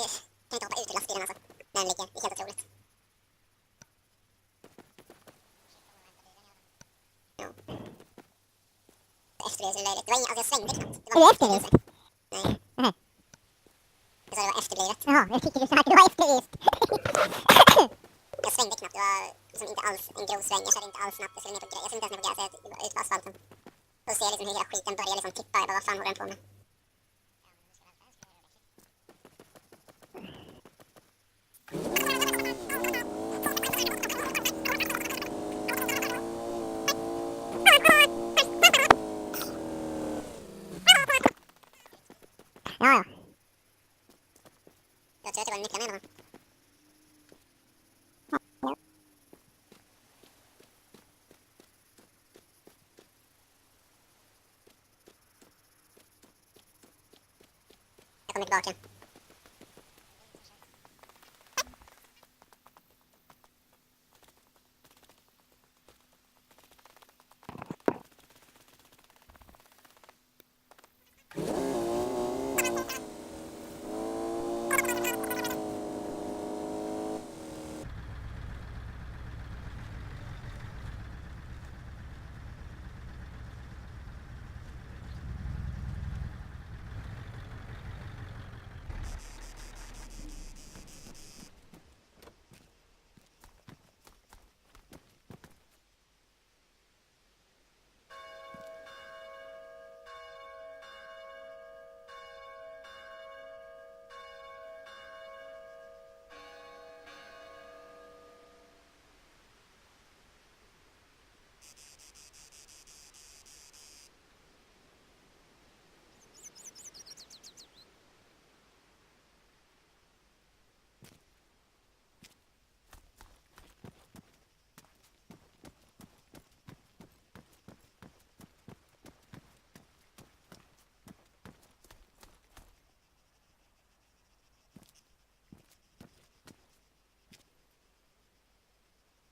Alltså, jag kan inte hoppa ut ur lastbilen alltså. När den ligger. Det är helt otroligt. Ja. Efterblivet är löjligt. Det var inget, alltså jag svängde knappt. Det Är var du efterlyst? Nej. Nej. Jag sa det var efterblivet. Jaha, jag tycker du sa att du var efterlyst. Jag svängde knappt. Det var liksom inte alls en grov sväng. Jag körde inte alls snabbt. Jag skulle ner på gräs. Jag skulle inte ens ner på gräs. Jag var ut på asfalten. Så ser jag liksom hur hela skiten börjar liksom tippa. Jag bara, vad fan håller den på med? Ja, ja. Jag tror att det var nycklarna i alla fall. Jag kommer tillbaka.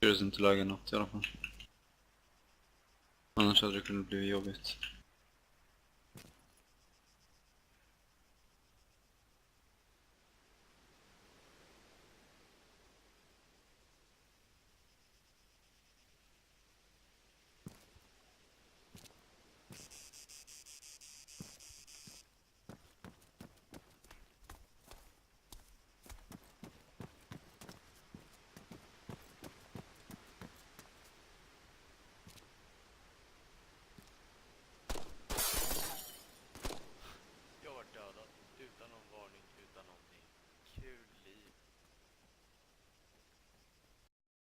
Jag skulle inte laga något i alla fall. Annars hade det kunnat bli jobbigt.